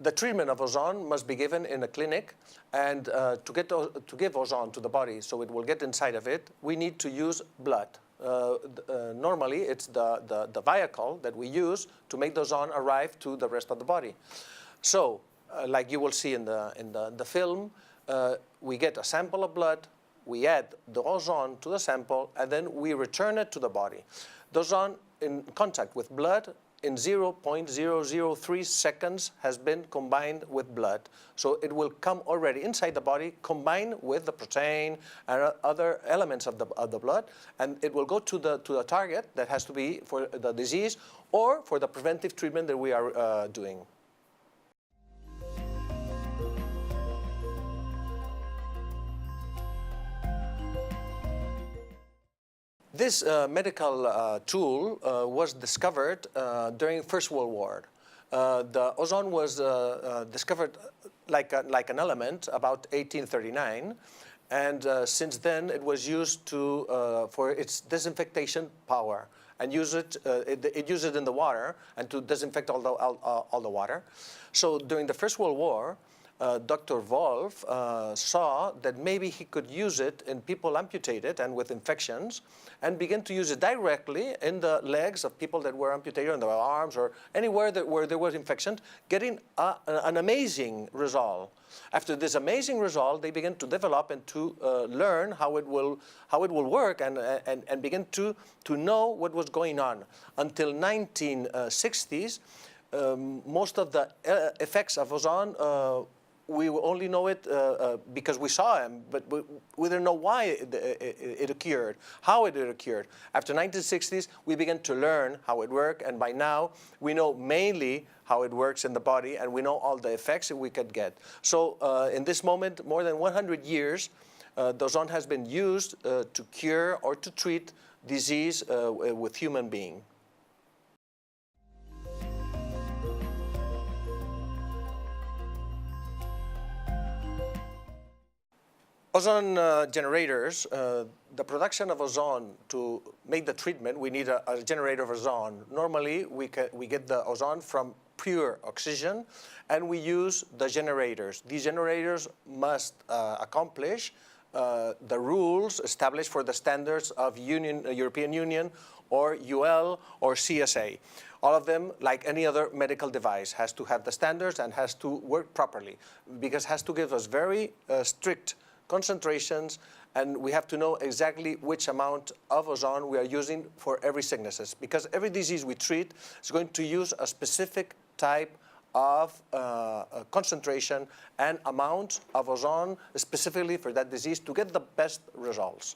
The treatment of ozone must be given in a clinic, and to give ozone to the body so it will get inside of it, we need to use blood. Normally, it's the vehicle that we use to make the ozone arrive to the rest of the body. So, like you will see in the film, we get a sample of blood, we add the ozone to the sample, and then we return it to the body. The ozone in contact with blood in 0.003 seconds has been combined with blood. So it will come already inside the body, combined with the protein and other elements of the blood, and it will go to the target that has to be for the disease or for the preventive treatment that we are doing. This medical tool was discovered during First World War. The ozone was discovered like an element about 1839, and since then it was used for its disinfectation power, and it used it in the water and to disinfect all the water. So during the First World War, Dr. Wolf saw that maybe he could use it in people amputated and with infections, and began to use it directly in the legs of people that were amputated, in their arms, or anywhere where there was infection, getting an amazing result. After this amazing result, they began to develop and to learn how it will work, and begin to know what was going on. Until 1960s, most of the effects of ozone we only know it because we saw him, but we didn't know why it occurred, how it occurred. After 1960s, we began to learn how it worked, and by now, we know mainly how it works in the body, and we know all the effects that we could get. So in this moment, more than 100 years, the ozone has been used to cure or to treat disease with human beings. Ozone generators, the production of ozone, to make the treatment, we need a generator of ozone. Normally, we get the ozone from pure oxygen, and we use the generators. These generators must accomplish the rules established for the standards of European Union, or UL, or CSA. All of them, like any other medical device, has to have the standards and has to work properly, because it has to give us very strict concentrations, and we have to know exactly which amount of ozone we are using for every sicknesses, because every disease we treat is going to use a specific type of concentration and amount of ozone specifically for that disease to get the best results.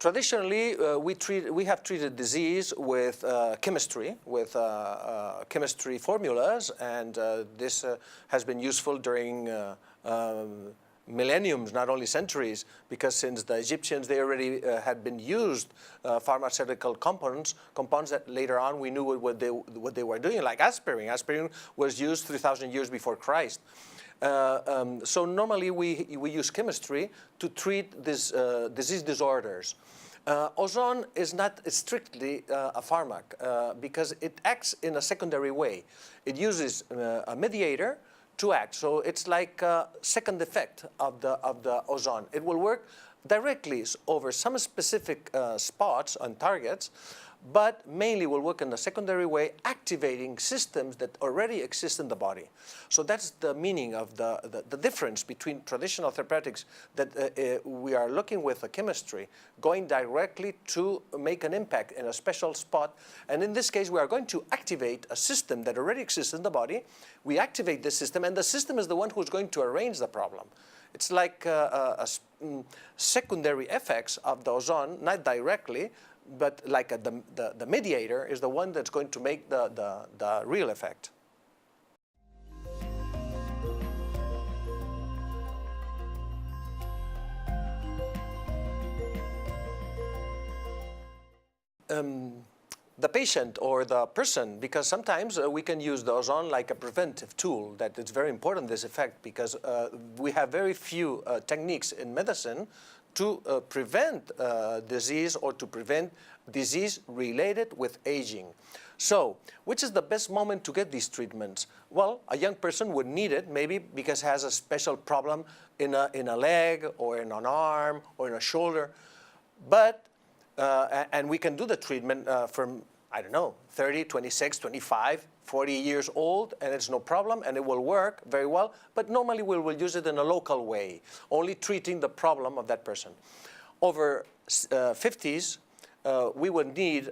Traditionally, we have treated disease with chemistry, with chemistry formulas, and this has been useful during millenniums, not only centuries, because since the Egyptians, they already had been used pharmaceutical compounds that later on we knew what they were doing, like aspirin. Aspirin was used 3,000 years before Christ. So normally we use chemistry to treat these disease disorders. Ozone is not strictly a pharmac because it acts in a secondary way. It uses a mediator to act, so it's like a second effect of the ozone. It will work directly over some specific spots on targets, but mainly will work in a secondary way, activating systems that already exist in the body. So that's the meaning of the difference between traditional therapeutics that we are looking with a chemistry, going directly to make an impact in a special spot. And in this case, we are going to activate a system that already exists in the body. We activate the system, and the system is the one who's going to arrange the problem. It's like secondary effects of the ozone, not directly, but like the mediator is the one that's going to make the real effect. The patient or the person, because sometimes we can use the ozone like a preventive tool, that it's very important, this effect, because we have very few techniques in medicine to prevent disease or to prevent disease related with aging. So, which is the best moment to get these treatments? Well, a young person would need it maybe because has a special problem in a leg or in an arm or in a shoulder. But, and we can do the treatment from, I don't know, 30, 26, 25, 40 years old, and it's no problem, and it will work very well. But normally we will use it in a local way, only treating the problem of that person. Over 50s, we would need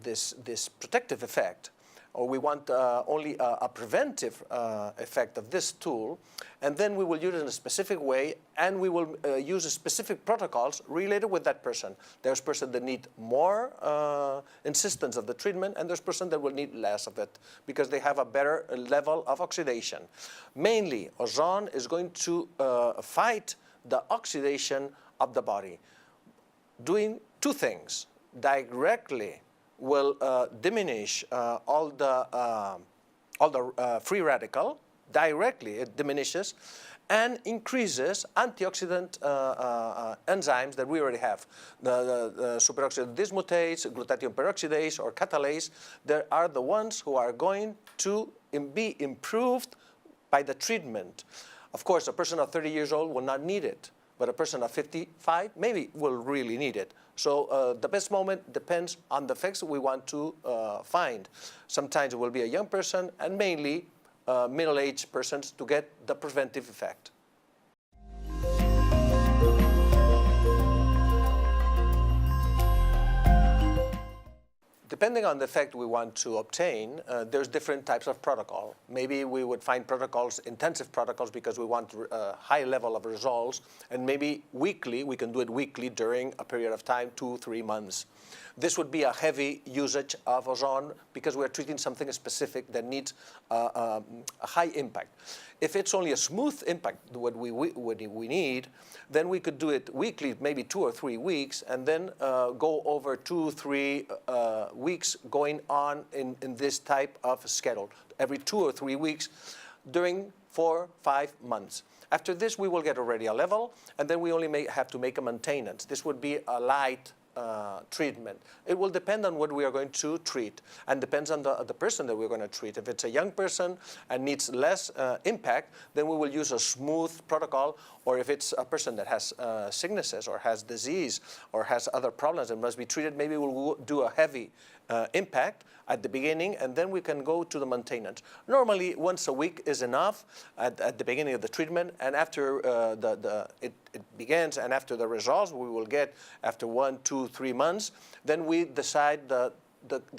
this protective effect, or we want only a preventive effect of this tool, and then we will use it in a specific way, and we will use specific protocols related with that person. There's person that need more insistence of the treatment, and there's person that will need less of it because they have a better level of oxidation. Mainly, ozone is going to fight the oxidation of the body, doing two things. Directly will diminish all the free radical. Directly it diminishes and increases antioxidant enzymes that we already have. The superoxide dismutase, glutathione peroxidase, or catalase, they are the ones who are going to be improved by the treatment. Of course, a person of 30 years old will not need it, but a person of 55 maybe will really need it. So the best moment depends on the effects we want to find. Sometimes it will be a young person, and mainly middle-aged persons to get the preventive effect. Depending on the effect we want to obtain, there's different types of protocol. Maybe we would find protocols, intensive protocols, because we want a high level of results, and maybe weekly, we can do it weekly during a period of time, 2-3 months. This would be a heavy usage of ozone because we're treating something specific that needs a high impact. If it's only a smooth impact, what we need, then we could do it weekly, maybe 2 or 3 weeks, and then go over 2-3 weeks going on in this type of schedule, every 2 or 3 weeks during 4-5 months. After this, we will get already a level, and then we only have to make a maintenance. This would be a light treatment. It will depend on what we are going to treat, and depends on the person that we're going to treat. If it's a young person and needs less impact, then we will use a smooth protocol. Or if it's a person that has sicknesses or has disease or has other problems and must be treated, maybe we'll do a heavy impact at the beginning, and then we can go to the maintenance. Normally, once a week is enough at the beginning of the treatment, and after it begins, and after the results we will get after 1, 2, 3 months, then we decide the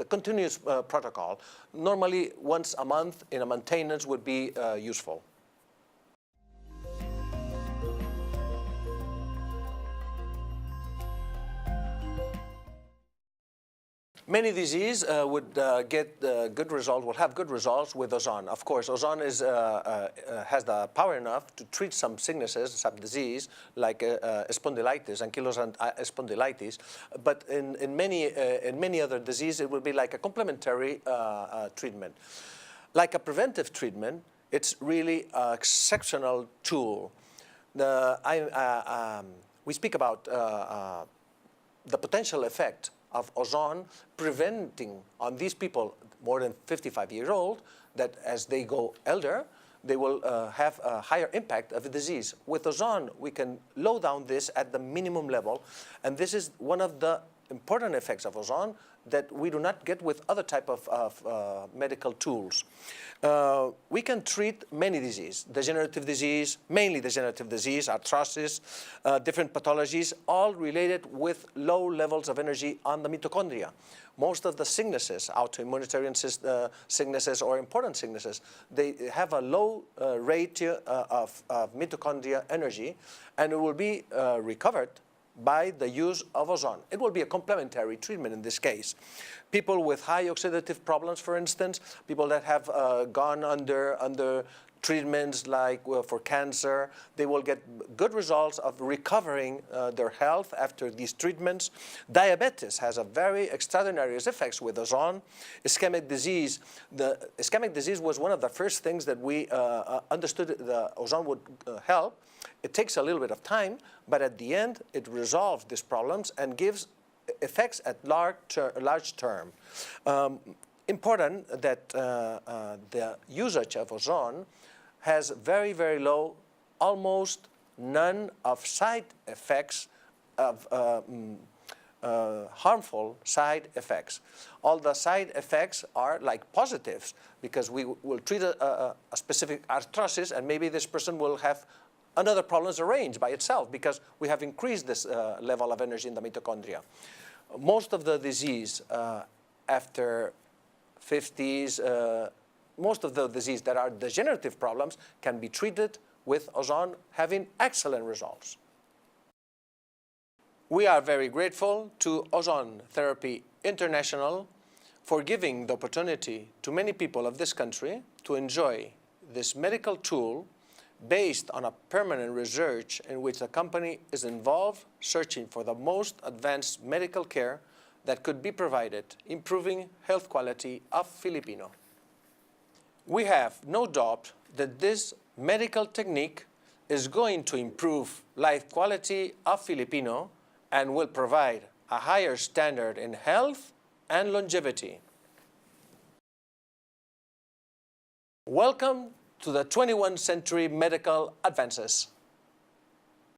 continuous protocol. Normally, once a month in a maintenance would be useful. Many diseases would get good results, will have good results with ozone. Of course, ozone has the power enough to treat some sicknesses, some disease, like spondylitis, ankylosing spondylitis. But in many other diseases, it will be like a complementary treatment. Like a preventive treatment, it's really an exceptional tool. We speak about the potential effect of ozone preventing on these people more than 55 years old, that as they go elder, they will have a higher impact of the disease. With ozone, we can low down this at the minimum level, and this is one of the important effects of ozone that we do not get with other type of medical tools. We can treat many diseases, degenerative disease, mainly degenerative disease, arthrosis, different pathologies, all related with low levels of energy on the mitochondria. Most of the sicknesses, autoimmunitarian sicknesses or important sicknesses, they have a low rate of mitochondria energy, and it will be recovered by the use of ozone. It will be a complementary treatment in this case. People with high oxidative problems, for instance, people that have gone under treatments like for cancer, they will get good results of recovering their health after these treatments. Diabetes has a very extraordinary effects with ozone. Ischemic disease, the ischemic disease was one of the first things that we understood the ozone would help. It takes a little bit of time, but at the end, it resolves these problems and gives effects at large term. Important that the usage of ozone has very, very low, almost none of side effects of harmful side effects. All the side effects are like positives, because we will treat a specific arthrosis and maybe this person will have another problems arranged by itself because we have increased this level of energy in the mitochondria. Most of the disease after 50s, most of the disease that are degenerative problems can be treated with ozone, having excellent results. We are very grateful to Ozone Therapy International for giving the opportunity to many people of this country to enjoy this medical tool based on a permanent research in which the company is involved searching for the most advanced medical care that could be provided, improving health quality of Filipino. We have no doubt that this medical technique is going to improve life quality of Filipino and will provide a higher standard in health and longevity. Welcome to the 21st century medical advances.